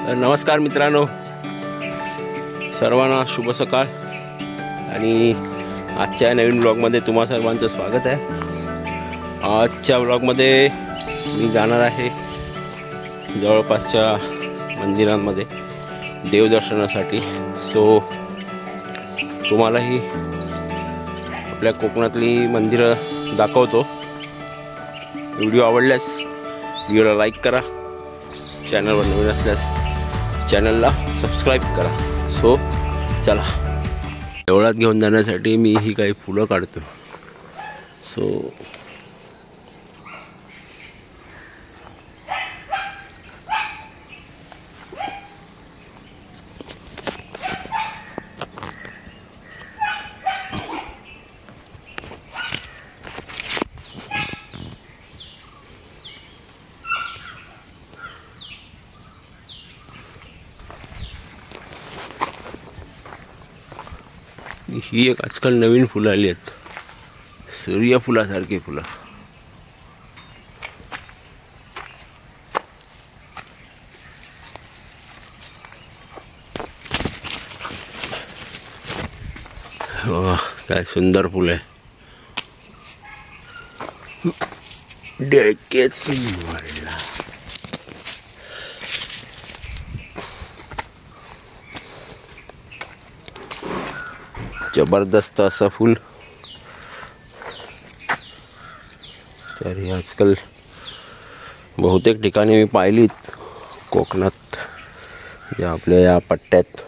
नमस्कार मित्रांनो, सर्वांना शुभ सकाळ आणि आजच्या नवीन ब्लॉगमध्ये तुम्हा सर्वांचं स्वागत आहे। आजच्या ब्लॉगमध्ये मी जाणार आहे जवळपासच्या मंदिरांमध्ये देवदर्शनासाठी। सो तुम्हालाही आपल्या कोकणातली मंदिरं दाखवतो। व्हिडिओ आवडल्यास व्हिडिओला लाईक करा, चॅनलवर नवीन असल्यास चॅनलला सबस्क्राईब करा। सो चला, देवळात घेऊन जाण्यासाठी मी ही काही फुलं काढतो। सो ही एक आजकाल नवीन फुलं आली आहेत, सूर्यफुलासारखी फुलं। वाह, काय सुंदर फुल आहे। डळकेच वाढला। जबरदस्त असं फूल। तर ही आजकाल बहुतेक ठिकाणी मी पाहिलीत कोकणात, या आपल्या या पट्ट्यात।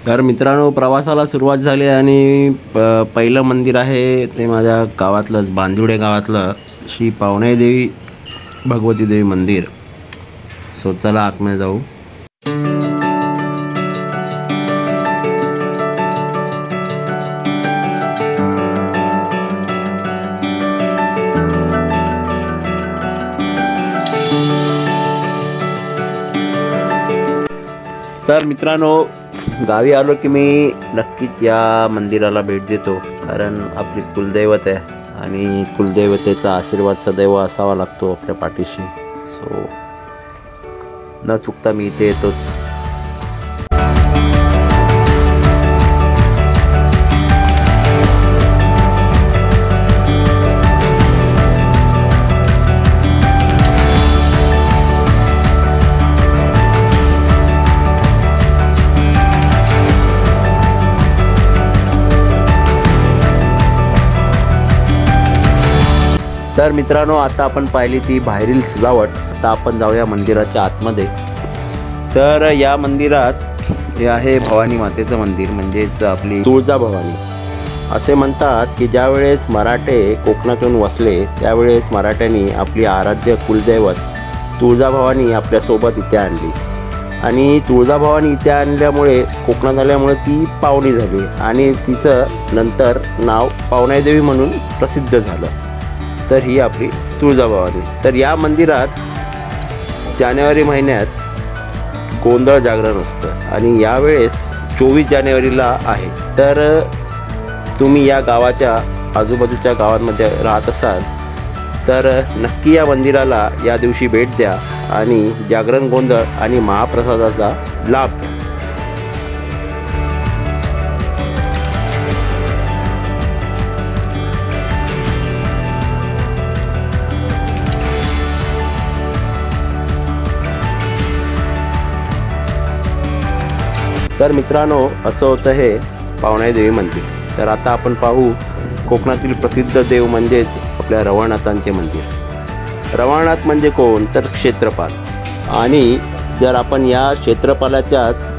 तर मित्रांनो, प्रवासाला सुरुवात झाली आणि पहिलं मंदिर आहे ते माझ्या गावातलंच, बांदुडे गावातलं श्री पावनाई देवी भगवती देवी मंदिर। सो चला आतमध्ये जाऊ। तर मित्रांनो, गावी आलो की मी नक्कीच या मंदिराला भेट देतो, कारण आपली कुलदैवत आहे आणि कुलदैवतेचा आशीर्वाद सदैव असावा लागतो आपल्या पाठीशी। सो न चुकता मी इथे येतोच। तर मित्रांनो, आता आपण पाहिली ती बाहेरील सजावट। आता आपण जाऊया मंदिराच्या आतमध्ये। तर या मंदिरात हे आहे भवानी मातेचं मंदिर, म्हणजेच आपली तुळजाभवानी। असे म्हणतात की ज्यावेळेस मराठे कोकणातून वसले त्यावेळेस मराठ्यांनी आपली आराध्य कुलदैवत तुळजाभवानी आपल्यासोबत इथे आणली आणि तुळजाभवानी इथे आणल्यामुळे, कोकणात आल्यामुळे ती पावनी झाली आणि तिचं नंतर नाव पावनाई देवी म्हणून प्रसिद्ध झालं। तर ही आपली तुळजाभवानी। तर या मंदिरात जानेवारी महिन्यात गोंधळ जागरण असतं आणि यावेळेस 24 जानेवारीला आहे। तर तुम्ही या गावाच्या आजूबाजूच्या गावांमध्ये राहत असाल तर नक्की या मंदिराला या दिवशी भेट द्या आणि जागरण गोंधळ आणि महाप्रसादाचा लाभ घ्या। तर मित्रांनो, असं होतं हे पावनाई देवी मंदिर। तर आता आपण पाहू कोकणातील प्रसिद्ध देव, म्हणजेच आपल्या रवळनाथांचे मंदिर। रवळनाथ म्हणजे कोण, तर क्षेत्रपाल। आणि जर आपण या क्षेत्रपालाच्याच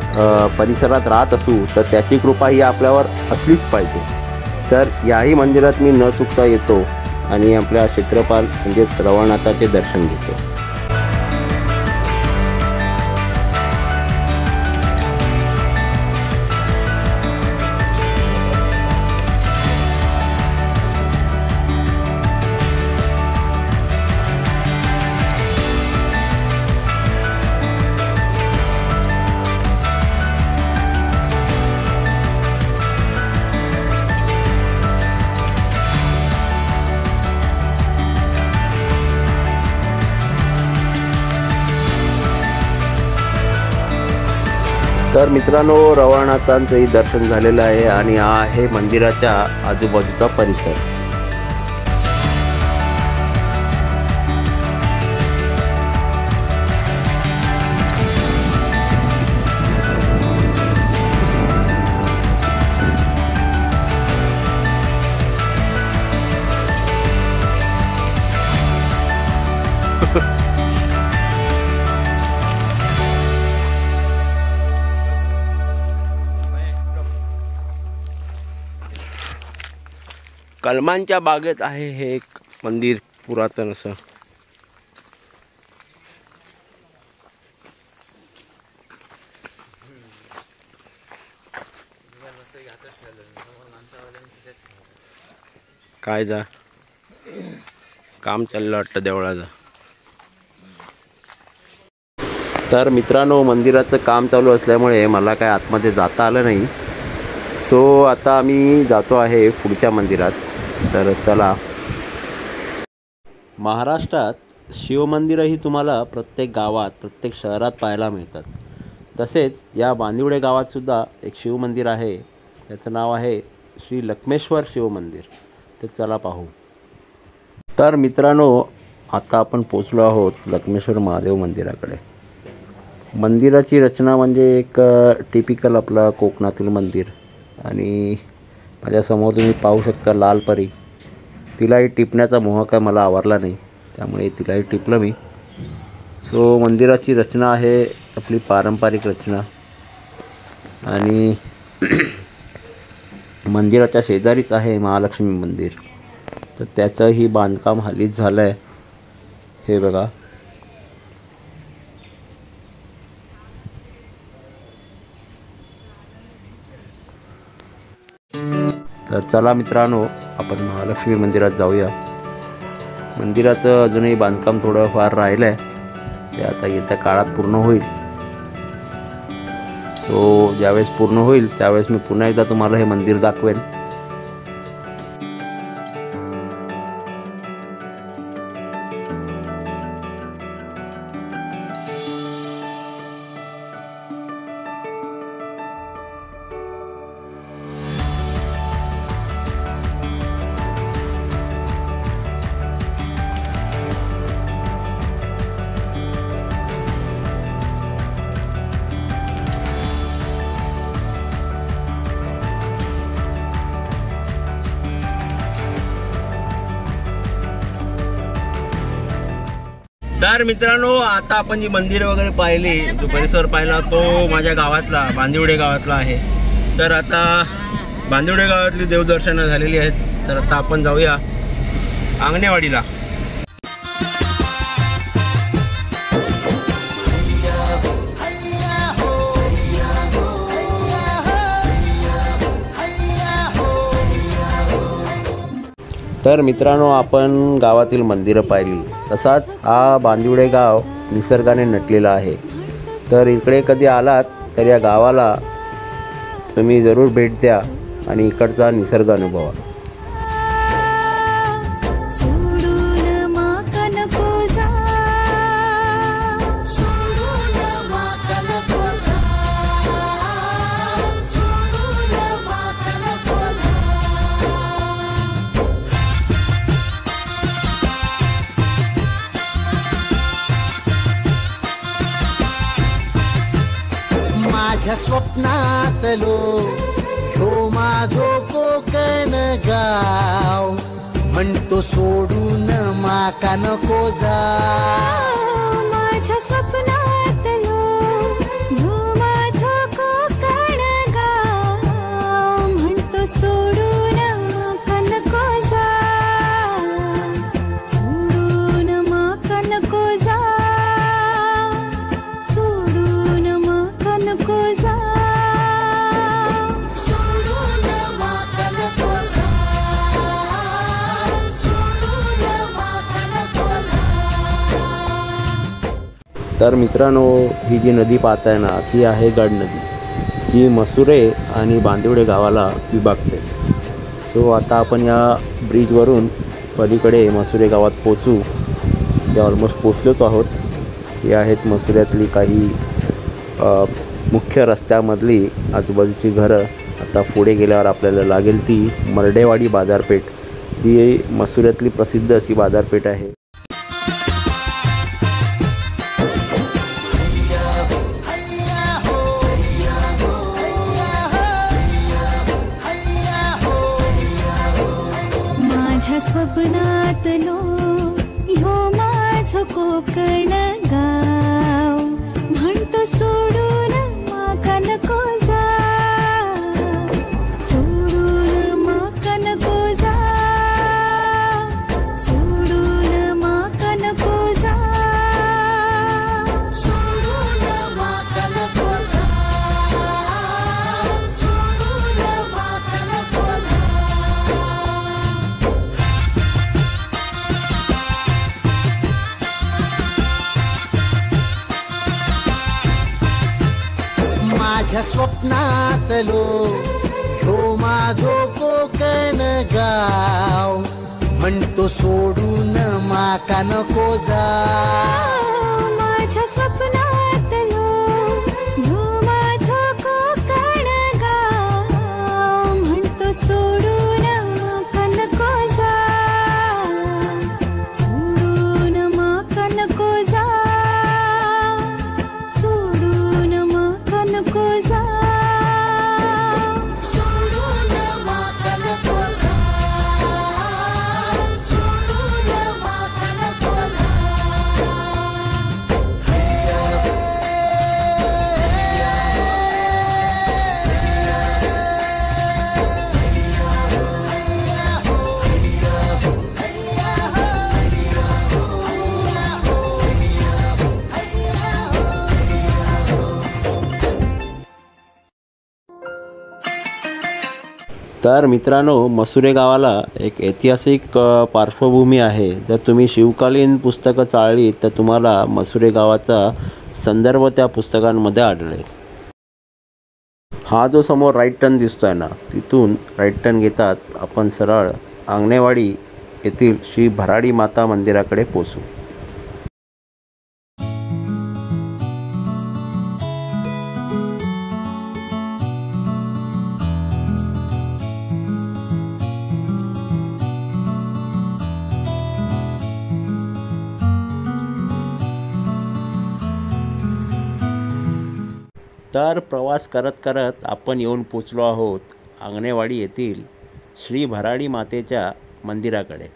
परिसरात राहत असू तर त्याची कृपा ही आपल्यावर असलीच पाहिजे। तर याही मंदिरात मी न चुकता येतो आणि आपल्या क्षेत्रपाल म्हणजेच रवळनाथाचे दर्शन घेतो। तर मित्रांनो, रवळनाथांचंही दर्शन झालेलं आहे आणि हा आहे मंदिराच्या आजूबाजूचा परिसर. कलमांच्या बागेत आहे हे एक मंदिर पुरातन असं. काय जा काम चाललं वाटतं देवळाचं. तर मित्रांनो, मंदिराचं काम चालू असल्यामुळे मला काय आतमध्ये जाता आलं नाही. सो आता आम्ही जातो आहे पुढच्या मंदिरात. तर चला. महाराष्ट्रात शिवमंदिरही तुम्हाला प्रत्येक गावात, प्रत्येक शहरात पाहायला मिळतात. तसेच या बांदिवडे गावातसुद्धा एक शिवमंदिर आहे. त्याचं नाव आहे श्री लक्ष्मेश्वर शिवमंदिर. तर चला पाहू. तर मित्रांनो, आता आपण पोचलो आहोत लक्ष्मेश्वर महादेव मंदिराकडे. मंदिराची रचना म्हणजे एक टिपिकल आपला कोकणातील मंदिर. आणि माझ्यासमोर तुम्ही पाहू शकता लाल परी. तिलाही टिपण्याचा मोह काय मला आवरला नाही, त्यामुळे तिलाही टिपलं मी. सो मंदिराची रचना आहे आपली पारंपरिक रचना. आणि मंदिराच्या शेजारीच आहे महालक्ष्मी मंदिर. तर त्याचंही बांधकाम हल्लीच झालं आहे. हे बघा. तर चला मित्रांनो, आपण महालक्ष्मी मंदिरात जाऊया. मंदिराचं अजूनही बांधकाम थोडं फार राहिलं आहे. ते आता येत्या काळात पूर्ण होईल. सो ज्यावेळेस पूर्ण होईल त्यावेळेस मी पुन्हा एकदा तुम्हाला हे मंदिर दाखवेन. तर मित्रांनो, आता आपण जी मंदिर वगैरे पाहिली, जो परिसर पाहिला तो माझ्या गावातला, बांदिवडे गावातला आहे. तर आता बांदिवडे गावातली देवदर्शनं झालेली आहेत. तर आता आपण जाऊया आंगणेवाडीला. तर मित्रांनो, आपण गावातील मंदिरं पाहिली. तसाच हा बांदिवडे गाव निसर्गाने नटलेला आहे. तर इकडे कधी आलात तर या गावाला तुम्ही जरूर भेट द्या आणि इकडचा निसर्ग अनुभवा. माझ्या स्वप्नातलो ह्यो माझो कोकण गाव, म्हणतो सोडून माका नको जाव. माझ्या स्वप्नातलो ह्यो माझो कोकण गाव, म्हणतो सोडून माका नको जाव. सोडून माका नको जाव, सोडून माका नको जाव. तर मित्रांनो, ही जी नदी पाहताय ना, ती आहे गड नदी, जी मसुरे आणि बांदिवडे गावाला विभागते. सो आता आपण या ब्रिजवरून पलीकडे मसुरे गावात पोचू. हे ऑलमोस्ट पोचलोच आहोत. हे आहेत मसुऱ्यातली काही मुख्य रस्त्यामधली आजूबाजूची घरं. आता पुढे गेल्यावर आपल्याला लागेल ती मर्डेवाडी बाजारपेठ, जी मसुऱ्यातली प्रसिद्ध अशी बाजारपेठ आहे. माझ्या स्वप्नातलो ह्यो माझं कोकण गाव, म्हणतो सोडून माका नको जा, सोडून माका नको जा, सोडून माका नको जा, सोडून माका नको जा, सोडून माका नको जा. माझ्या स्वप्नातलो ह्यो माझो कोकण गाव, म्हणतो सोडून माका नको जा. माझ्या स्वप्नातलो ह्यो माझो कोकण गाव, म्हणतो सोडून माका नको जा, सोडून माका नको जा, सोडून माका नको जा, सोडून माका नको जा, सोडून माका नको जा. तर मित्रांनो, मसुरे गावाला एक ऐतिहासिक पार्श्वभूमी आहे. जर तुम्ही शिवकालीन पुस्तकं चाळली तर तुम्हाला मसुरे गावाचा संदर्भ त्या पुस्तकांमध्ये आढळेल. हा जो समोर राईट टर्न दिसतोय ना, तिथून राईट टर्न घेताच आपण सरळ आंगणेवाडी येथील श्री भराडी माता मंदिराकडे पोचू. तर प्रवास करत करत आपण येऊन पोचलो आहोत आंगणेवाडी येथील श्री भराडी मातेच्या मंदिराकडे.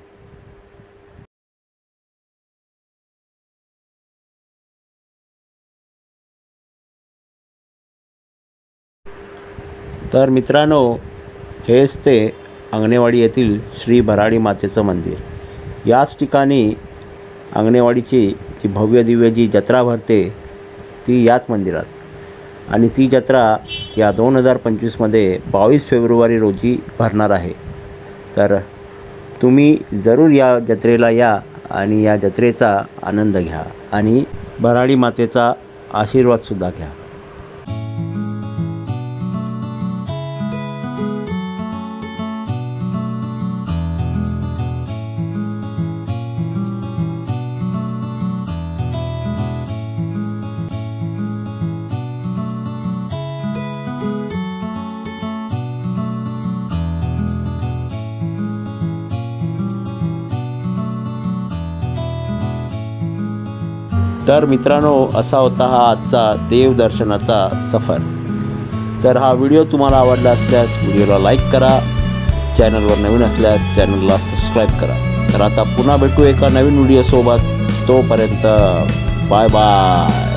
तर मित्रांनो, हेच ते आंगणेवाडी येथील श्री भराडी मातेचं मंदिर. याच ठिकाणी आंगणेवाडीची जी भव्य दिव्य जी जत्रा भरते ती याच मंदिरात, आणि ती जत्रा या 2025मध्ये 22 फेब्रुवारी रोजी भरणार आहे. तर तुम्ही जरूर या जत्रेला या आणि या जत्रेचा आनंद घ्या आणि भराडी मातेचा आशीर्वादसुद्धा घ्या. तर मित्रांनो, असा होता हा आजचा देवदर्शनाचा सफर. तर हा व्हिडिओ तुम्हाला आवडला असल्यास व्हिडिओला लाईक करा, चॅनलवर नवीन असल्यास चॅनलला सबस्क्राईब करा. तर आता पुन्हा भेटू एका नवीन व्हिडिओसोबत. तोपर्यंत बाय बाय.